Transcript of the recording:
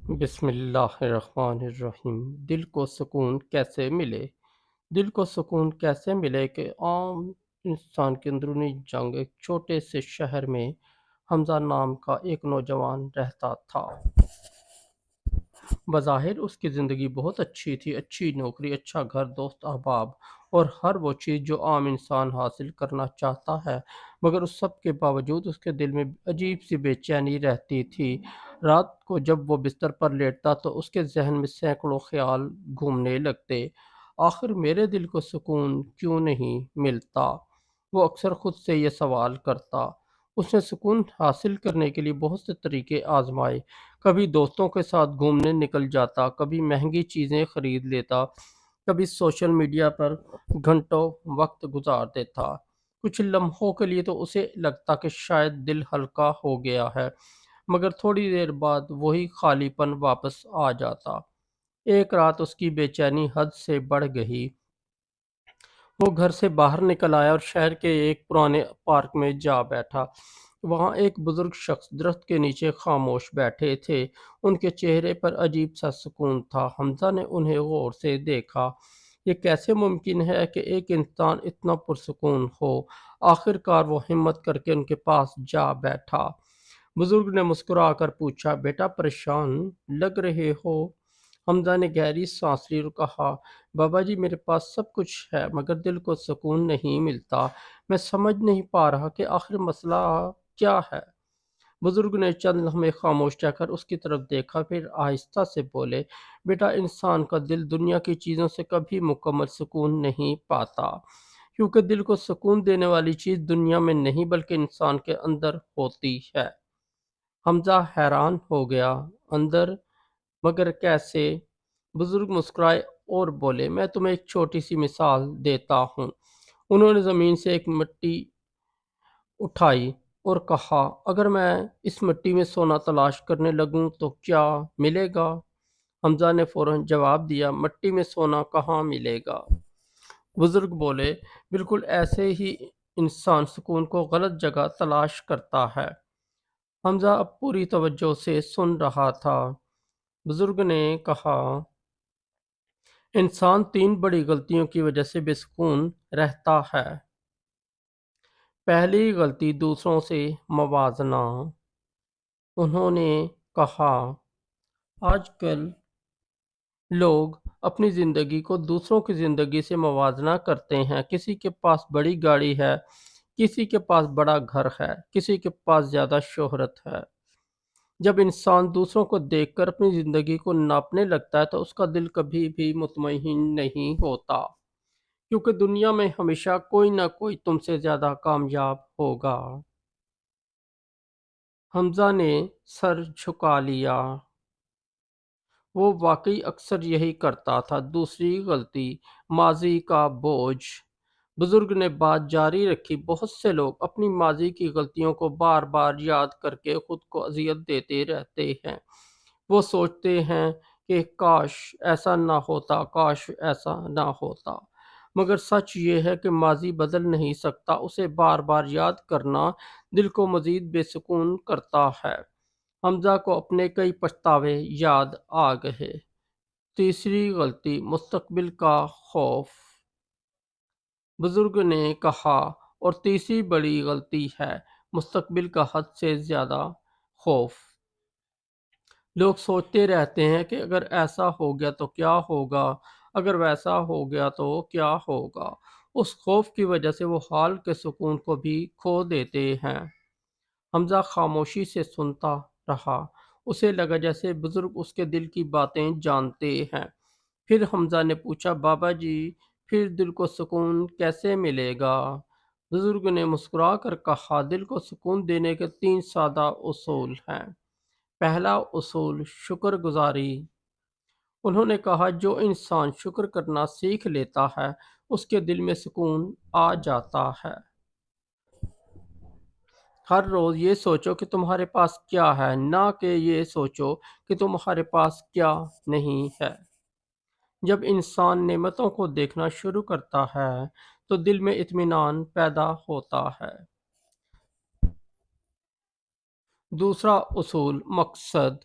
بسم اللہ الرحمن الرحیم۔ دل کو سکون کیسے ملے؟ دل کو سکون کیسے ملے کہ عام انسان کی اندرونی جنگ ایک چھوٹے سے شہر میں حمزہ نام کا ایک نوجوان رہتا تھا۔ بظاہر اس کی زندگی بہت اچھی تھی، اچھی نوکری، اچھا گھر، دوست احباب اور ہر وہ چیز جو عام انسان حاصل کرنا چاہتا ہے، مگر اس سب کے باوجود اس کے دل میں عجیب سی بے چینی رہتی تھی۔ رات کو جب وہ بستر پر لیٹتا تو اس کے ذہن میں سینکڑوں خیال گھومنے لگتے۔ آخر میرے دل کو سکون کیوں نہیں ملتا؟ وہ اکثر خود سے یہ سوال کرتا۔ اس نے سکون حاصل کرنے کے لیے بہت سے طریقے آزمائے۔ کبھی دوستوں کے ساتھ گھومنے نکل جاتا، کبھی مہنگی چیزیں خرید لیتا، کبھی سوشل میڈیا پر گھنٹوں وقت گزار دیتا۔ کچھ لمحوں کے لیے تو اسے لگتا کہ شاید دل ہلکا ہو گیا ہے، مگر تھوڑی دیر بعد وہی خالی پن واپس آ جاتا۔ ایک رات اس کی بے چینی حد سے بڑھ گئی۔ وہ گھر سے باہر نکل آیا اور شہر کے ایک پرانے پارک میں جا بیٹھا۔ وہاں ایک بزرگ شخص درخت کے نیچے خاموش بیٹھے تھے۔ ان کے چہرے پر عجیب سا سکون تھا۔ حمزہ نے انہیں غور سے دیکھا۔ یہ کیسے ممکن ہے کہ ایک انسان اتنا پرسکون ہو؟ آخر کار وہ ہمت کر کے ان کے پاس جا بیٹھا۔ بزرگ نے مسکرا کر پوچھا، بیٹا پریشان لگ رہے ہو؟ حمزہ نے گہری سانس لی اور کہا، بابا جی میرے پاس سب کچھ ہے مگر دل کو سکون نہیں ملتا۔ میں سمجھ نہیں پا رہا کہ آخر مسئلہ کیا ہے؟ بزرگ نے چند لمحے خاموش رہ کر اس کی طرف دیکھا، پھر آہستہ سے بولے، بیٹا انسان کا دل دنیا کی چیزوں سے کبھی مکمل سکون نہیں پاتا، کیونکہ دل کو سکون دینے والی چیز دنیا میں نہیں بلکہ انسان کے اندر ہوتی ہے۔ حمزہ حیران ہو گیا، اندر؟ مگر کیسے؟ بزرگ مسکرائے اور بولے، میں تمہیں ایک چھوٹی سی مثال دیتا ہوں۔ انہوں نے زمین سے ایک مٹی اٹھائی اور کہا، اگر میں اس مٹی میں سونا تلاش کرنے لگوں تو کیا ملے گا؟ حمزہ نے فوراً جواب دیا، مٹی میں سونا کہاں ملے گا؟ بزرگ بولے، بالکل ایسے ہی انسان سکون کو غلط جگہ تلاش کرتا ہے۔ حمزہ اب پوری توجہ سے سن رہا تھا۔ بزرگ نے کہا، انسان تین بڑی غلطیوں کی وجہ سے بے سکون رہتا ہے۔ پہلی غلطی دوسروں سے موازنہ۔ انہوں نے کہا، آج کل لوگ اپنی زندگی کو دوسروں کی زندگی سے موازنہ کرتے ہیں۔ کسی کے پاس بڑی گاڑی ہے، کسی کے پاس بڑا گھر ہے، کسی کے پاس زیادہ شہرت ہے۔ جب انسان دوسروں کو دیکھ کر اپنی زندگی کو ناپنے لگتا ہے تو اس کا دل کبھی بھی مطمئن نہیں ہوتا، کیونکہ دنیا میں ہمیشہ کوئی نہ کوئی تم سے زیادہ کامیاب ہوگا۔ حمزہ نے سر جھکا لیا۔ وہ واقعی اکثر یہی کرتا تھا۔ دوسری غلطی، ماضی کا بوجھ۔ بزرگ نے بات جاری رکھی، بہت سے لوگ اپنی ماضی کی غلطیوں کو بار بار یاد کر کے خود کو اذیت دیتے رہتے ہیں۔ وہ سوچتے ہیں کہ کاش ایسا نہ ہوتا، کاش ایسا نہ ہوتا، مگر سچ یہ ہے کہ ماضی بدل نہیں سکتا، اسے بار بار یاد کرنا دل کو مزید بے سکون کرتا ہے۔ حمزہ کو اپنے کئی پچھتاوے یاد آ گئے۔ تیسری غلطی، مستقبل کا خوف۔ بزرگ نے کہا، اور تیسری بڑی غلطی ہے مستقبل کا حد سے زیادہ خوف۔ لوگ سوچتے رہتے ہیں کہ اگر ایسا ہو گیا تو کیا ہوگا، اگر ویسا ہو گیا تو کیا ہوگا۔ اس خوف کی وجہ سے وہ حال کے سکون کو بھی کھو دیتے ہیں۔ حمزہ خاموشی سے سنتا رہا۔ اسے لگا جیسے بزرگ اس کے دل کی باتیں جانتے ہیں۔ پھر حمزہ نے پوچھا، بابا جی پھر دل کو سکون کیسے ملے گا؟ بزرگ نے مسکرا کر کہا، دل کو سکون دینے کے تین سادہ اصول ہیں۔ پہلا اصول، شکر گزاری۔ انہوں نے کہا، جو انسان شکر کرنا سیکھ لیتا ہے اس کے دل میں سکون آ جاتا ہے۔ ہر روز یہ سوچو کہ تمہارے پاس کیا ہے، نہ کہ یہ سوچو کہ تمہارے پاس کیا نہیں ہے۔ جب انسان نعمتوں کو دیکھنا شروع کرتا ہے تو دل میں اطمینان پیدا ہوتا ہے۔ دوسرا اصول، مقصد۔